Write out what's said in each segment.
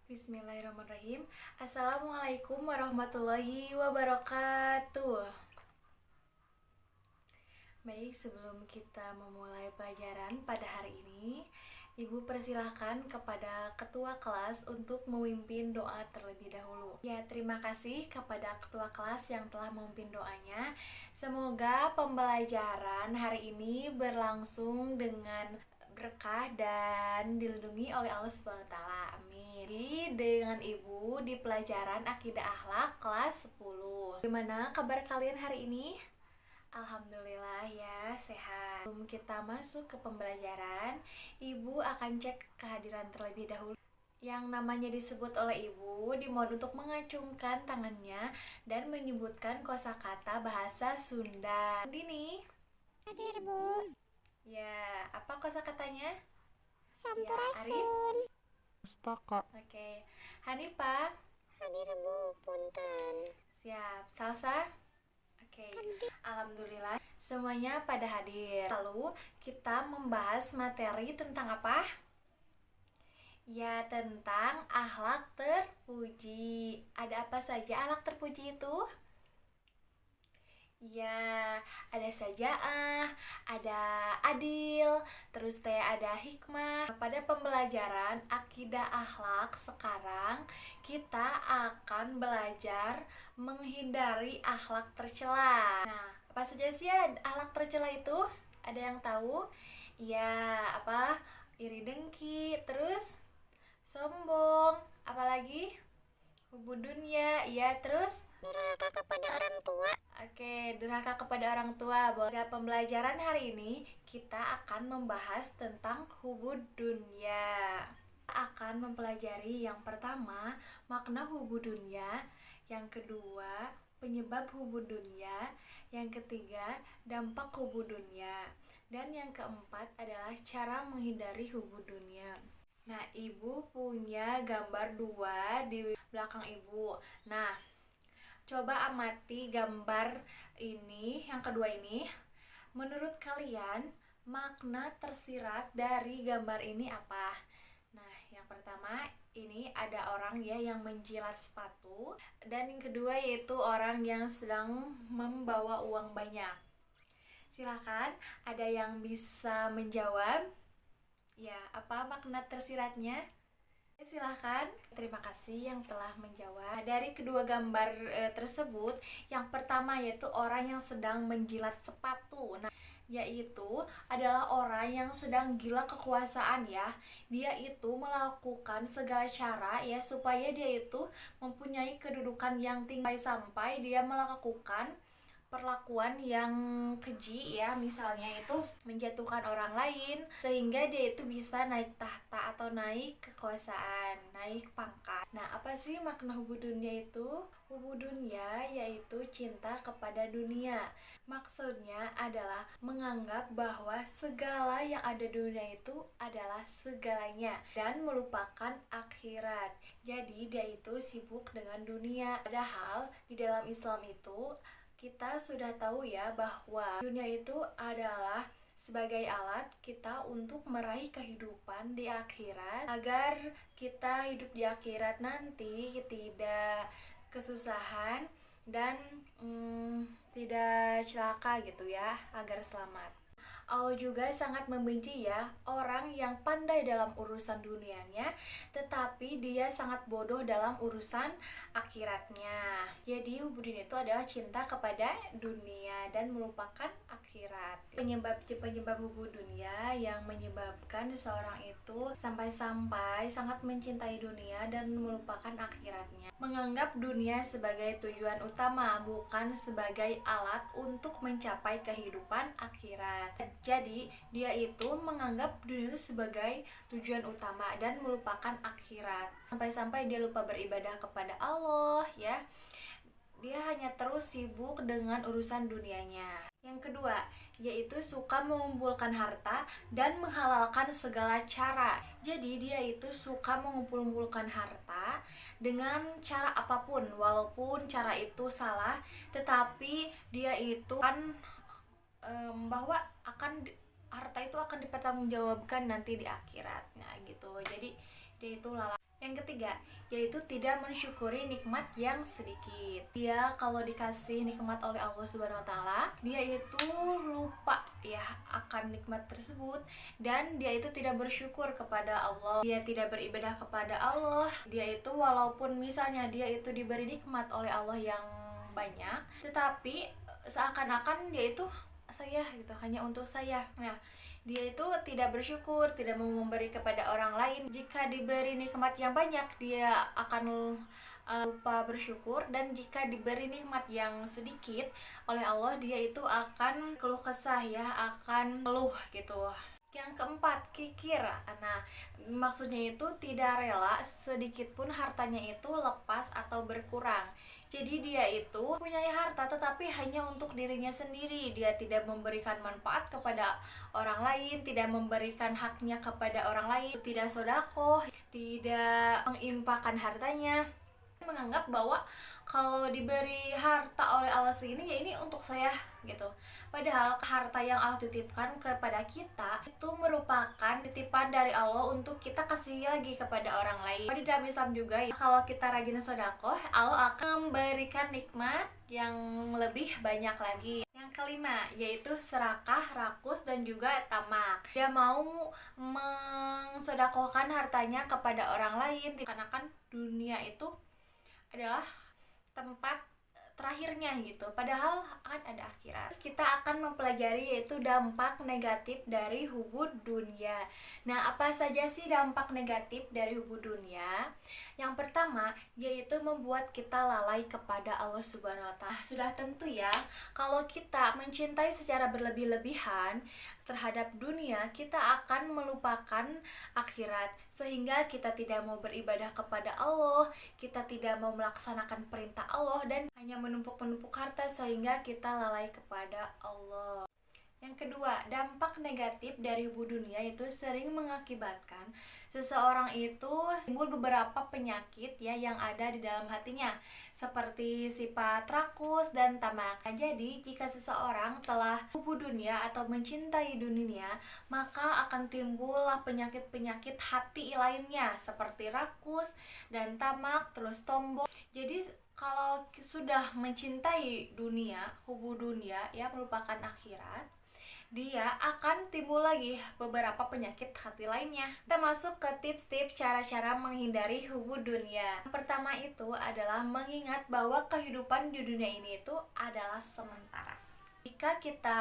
Bismillahirrahmanirrahim. Assalamualaikum warahmatullahi wabarakatuh. Baik, sebelum kita memulai pelajaran pada hari ini, Ibu persilahkan kepada ketua kelas untuk memimpin doa terlebih dahulu. Ya, terima kasih kepada ketua kelas yang telah memimpin doanya. Semoga pembelajaran hari ini berlangsung dengan berkah dan dilindungi oleh Allah Subhanahu wa taala. Amin. Jadi dengan Ibu di pelajaran Akidah Akhlak kelas 10. Gimana kabar kalian hari ini? Alhamdulillah ya, sehat. Sebelum kita masuk ke pembelajaran, Ibu akan cek kehadiran terlebih dahulu. Yang namanya disebut oleh Ibu dimohon untuk mengacungkan tangannya dan menyebutkan kosakata bahasa Sunda. Dini, Hadir, Bu. ya, apa kosakatanya? Ya, Arif. Sampurasun. Pustaka. Oke. Hanifah, Hadir, Bu. Punten. siap. Salsa? Oke. Alhamdulillah semuanya pada hadir. Lalu kita membahas materi tentang apa? Ya, tentang akhlak terpuji. Ada apa saja akhlak terpuji itu? Ya, ada saja'ah, ada adil, terus ada hikmah. Pada pembelajaran akidah akhlak sekarang kita akan belajar menghindari akhlak tercela. Nah, apa saja sih akhlak tercela itu? Ada yang tahu? Ya, apa? Iri dengki, terus sombong, apalagi? Hubbu dunya, ya, terus Durhaka kepada orang tua. Oke, durhaka kepada orang tua. Pada pembelajaran hari ini kita akan membahas tentang hubud dunya. Kita akan mempelajari yang pertama makna hubud dunya, yang kedua penyebab hubud dunya, yang ketiga dampak hubud dunya, dan yang keempat adalah cara menghindari hubud dunya. Nah, Ibu punya gambar dua di belakang Ibu. Nah, coba amati gambar ini, yang kedua ini. Menurut kalian, makna tersirat dari gambar ini apa? Nah, yang pertama ini ada orang ya yang menjilat sepatu, dan yang kedua yaitu orang yang sedang membawa uang banyak. Silakan, ada yang bisa menjawab? Ya, apa makna tersiratnya? Silahkan. Terima kasih yang telah menjawab. Dari kedua gambar tersebut, yang pertama yaitu orang yang sedang menjilat sepatu. Nah, yaitu adalah orang yang sedang gila kekuasaan ya. Dia itu melakukan segala cara ya supaya dia itu mempunyai kedudukan yang tinggi sampai dia melakukan perlakuan yang keji ya, misalnya itu menjatuhkan orang lain sehingga dia itu bisa naik tahta atau naik kekuasaan, naik pangkat. Nah, apa sih makna hubud dunya itu? Hubud dunya yaitu cinta kepada dunia. Maksudnya adalah menganggap bahwa segala yang ada di dunia itu adalah segalanya dan melupakan akhirat. Jadi dia itu sibuk dengan dunia. Padahal di dalam Islam itu kita sudah tahu ya bahwa dunia itu adalah sebagai alat kita untuk meraih kehidupan di akhirat, agar kita hidup di akhirat nanti tidak kesusahan dan tidak celaka gitu ya, agar selamat. Allah juga sangat membenci ya orang yang pandai dalam urusan dunianya tetapi dia sangat bodoh dalam urusan akhiratnya. Jadi hubud dunia itu adalah cinta kepada dunia dan melupakan akhirat. Penyebab hubud dunia yang menyebabkan seseorang itu sampai-sampai sangat mencintai dunia dan melupakan akhiratnya. Menganggap dunia sebagai tujuan utama, bukan sebagai alat untuk mencapai kehidupan akhirat. Jadi dia itu menganggap dunia itu sebagai tujuan utama dan melupakan akhirat. Sampai-sampai dia lupa beribadah kepada Allah ya. Dia hanya terus sibuk dengan urusan dunianya. Yang kedua, yaitu suka mengumpulkan harta dan menghalalkan segala cara. Jadi dia itu suka mengumpulkan harta dengan cara apapun, walaupun cara itu salah, tetapi dia itu kan bahwa harta itu akan dipertanggungjawabkan nanti di akhirat. Nah, gitu. Jadi dia itu lalai. Yang ketiga, yaitu tidak mensyukuri nikmat yang sedikit. Dia kalau dikasih nikmat oleh Allah Subhanahu wa taala, dia itu lupa ya akan nikmat tersebut dan dia itu tidak bersyukur kepada Allah. Dia tidak beribadah kepada Allah. Dia itu walaupun misalnya dia itu diberi nikmat oleh Allah yang banyak, tetapi seakan-akan dia itu saya gitu, hanya untuk saya. Nah, dia itu tidak bersyukur, tidak mau memberi kepada orang lain. Jika diberi nikmat yang banyak, dia akan lupa bersyukur, dan jika diberi nikmat yang sedikit oleh Allah, dia itu akan keluh kesah ya, akan keluh gitu. Yang keempat, kikir. Nah, maksudnya itu tidak rela sedikit pun hartanya itu lepas atau berkurang. Jadi dia itu punya harta tetapi hanya untuk dirinya sendiri. Dia tidak memberikan manfaat kepada orang lain, tidak memberikan haknya kepada orang lain, tidak sedekah, tidak menginfakkan hartanya. Menganggap bahwa kalau diberi harta oleh Allah segini ya ini untuk saya gitu. Padahal harta yang Allah titipkan kepada kita itu merupakan titipan dari Allah untuk kita kasih lagi kepada orang lain. Di dalam Islam juga ya, kalau kita rajin sedekah, Allah akan memberikan nikmat yang lebih banyak lagi. Yang kelima, yaitu serakah, rakus, dan juga tamak. Dia mau mensedekahkan hartanya kepada orang lain, dikarenakan dunia itu adalah tempat terakhirnya gitu, padahal akan ada akhirat. Kita akan mempelajari yaitu dampak negatif dari hubud dunia. Nah, apa saja sih dampak negatif dari hubud dunia? Yang pertama, yaitu membuat kita lalai kepada Allah Subhanahu wa taala. Sudah tentu ya, kalau kita mencintai secara berlebih-lebihan terhadap dunia, kita akan melupakan akhirat, sehingga kita tidak mau beribadah kepada Allah, kita tidak mau melaksanakan perintah Allah, dan hanya menumpuk-menumpuk harta sehingga kita lalai kepada Allah. Yang kedua, dampak negatif dari hubud dunia itu sering mengakibatkan seseorang itu timbul beberapa penyakit ya yang ada di dalam hatinya, seperti sifat rakus dan tamak. Jadi, jika seseorang telah hubud dunia atau mencintai dunia, maka akan timbullah penyakit-penyakit hati lainnya seperti rakus dan tamak, terus sombong. Jadi, kalau sudah mencintai dunia, hubud dunia ya melupakan akhirat, dia akan timbul lagi beberapa penyakit hati lainnya. Kita masuk ke tips-tips cara-cara menghindari hubud dunia. Yang pertama itu adalah mengingat bahwa kehidupan di dunia ini itu adalah sementara. Jika kita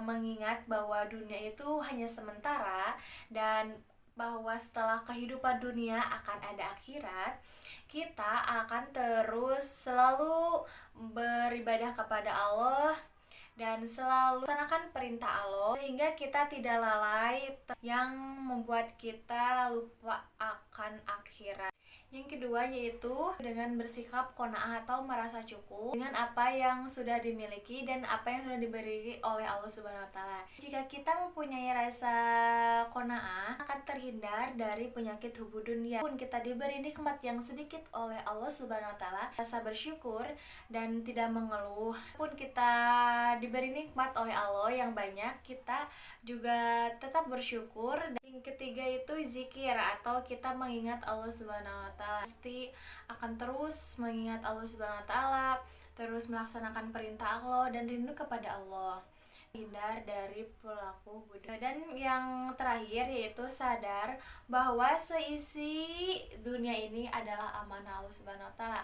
mengingat bahwa dunia itu hanya sementara dan bahwa setelah kehidupan dunia akan ada akhirat, kita akan terus selalu beribadah kepada Allah dan selalu melaksanakan perintah Allah, sehingga kita tidak lalai yang membuat kita lupa akan akhirat. Yang kedua yaitu dengan bersikap qanaah atau merasa cukup dengan apa yang sudah dimiliki dan apa yang sudah diberi oleh Allah Subhanahu wa taala. Jika kita mempunyai rasa qanaah, akan terhindar dari penyakit hubud dunia. Pun kita diberi nikmat yang sedikit oleh Allah Subhanahu wa taala, rasa bersyukur dan tidak mengeluh. Pun kita diberi nikmat oleh Allah yang banyak, kita juga tetap bersyukur. Dan yang ketiga itu zikir atau kita mengingat Allah Subhanahu wa taala. Pasti akan terus mengingat Allah Subhanahu wa taala, terus melaksanakan perintah Allah dan rindu kepada Allah. Hindar dari pelaku budak. Dan yang terakhir yaitu sadar bahwa seisi dunia ini adalah amanah Allah Subhanahu wa taala.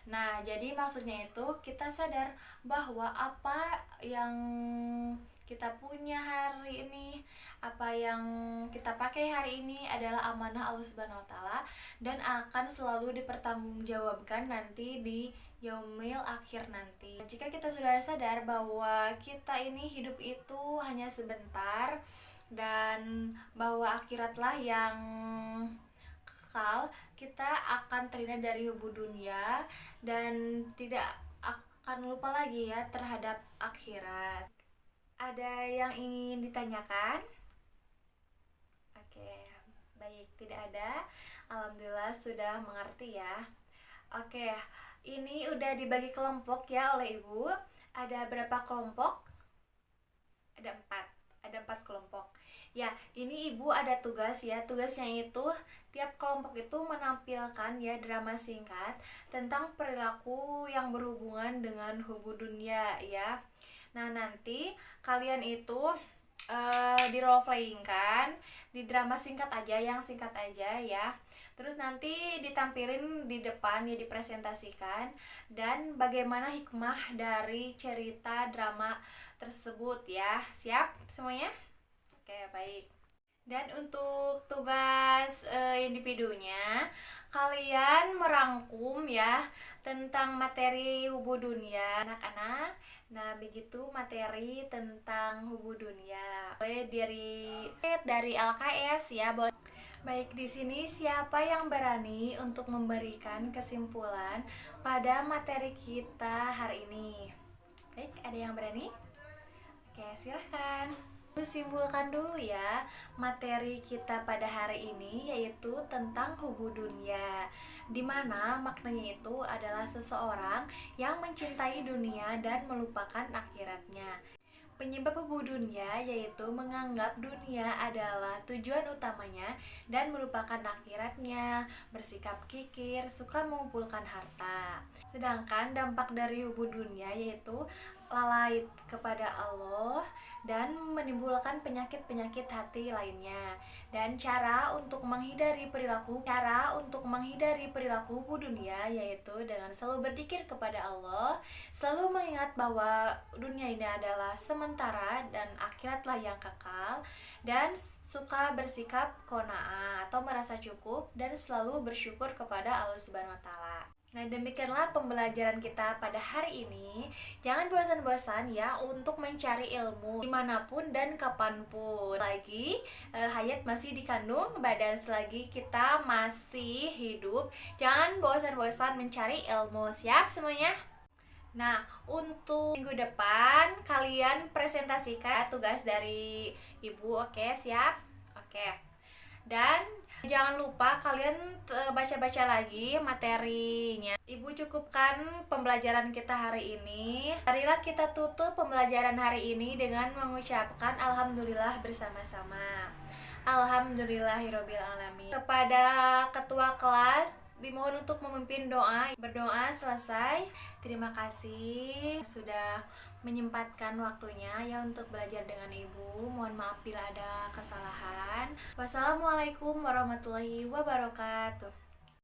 Nah, jadi maksudnya itu kita sadar bahwa apa yang kita punya hari ini, apa yang kita pakai hari ini adalah amanah Allah Subhanahu wa taala dan akan selalu dipertanggungjawabkan nanti di yaumil akhir nanti. Jika kita sudah sadar bahwa kita ini hidup itu hanya sebentar dan bahwa akhiratlah yang kekal, kita akan terhindar dari hubud dunia dan tidak akan lupa lagi ya terhadap akhirat. Ada yang ingin ditanyakan? Oke, baik, tidak ada. Alhamdulillah sudah mengerti ya. Oke, ini udah dibagi kelompok ya oleh Ibu. Ada berapa kelompok? Ada 4 kelompok. Ya, ini ibu ada tugas ya. Tugasnya itu tiap kelompok itu menampilkan ya drama singkat tentang perilaku yang berhubungan dengan hubud dunia ya. Nah, nanti kalian itu di role playing kan, di drama singkat aja, yang singkat aja ya. Terus nanti ditampilin di depan ya, dipresentasikan dan bagaimana hikmah dari cerita drama tersebut ya. Siap semuanya? Oke, baik. Dan untuk tugas individunya, kalian merangkum ya tentang materi hubud dunia anak-anak. Nah, begitu materi tentang hubud dunia. Boleh dari LKS ya, boleh. Baik, di sini siapa yang berani untuk memberikan kesimpulan pada materi kita hari ini? Baik, ada yang berani? Oke, silahkan. Simpulkan dulu ya materi kita pada hari ini, yaitu tentang hubud dunia, dimana maknanya itu adalah seseorang yang mencintai dunia dan melupakan akhiratnya. Penyebab hubud dunia yaitu menganggap dunia adalah tujuan utamanya dan melupakan akhiratnya, bersikap kikir, suka mengumpulkan harta. Sedangkan dampak dari hubud dunia yaitu lalai kepada Allah dan menimbulkan penyakit-penyakit hati lainnya. Dan cara untuk menghindari perilaku hubud dunia yaitu dengan selalu berzikir kepada Allah, selalu mengingat bahwa dunia ini adalah sementara dan akhiratlah yang kekal, dan suka bersikap qanaah atau merasa cukup dan selalu bersyukur kepada Allah Subhanahu wa taala. Nah, demikianlah pembelajaran kita pada hari ini. Jangan bosan-bosan ya untuk mencari ilmu dimanapun dan kapanpun. Hayat masih dikandung badan selagi kita masih hidup. Jangan bosan-bosan mencari ilmu. Siap semuanya? Nah, untuk minggu depan kalian presentasikan tugas dari ibu. Oke, siap? Oke. Dan jangan lupa kalian baca-baca lagi materinya. Ibu cukupkan pembelajaran kita hari ini. Marilah kita tutup pembelajaran hari ini dengan mengucapkan alhamdulillah bersama-sama. Alhamdulillahirabbil alamin. Kepada ketua kelas dimohon untuk memimpin doa. Berdoa selesai. Terima kasih sudah menyempatkan waktunya ya untuk belajar dengan ibu. Mohon maaf bila ada kesalahan. Wassalamualaikum warahmatullahi wabarakatuh.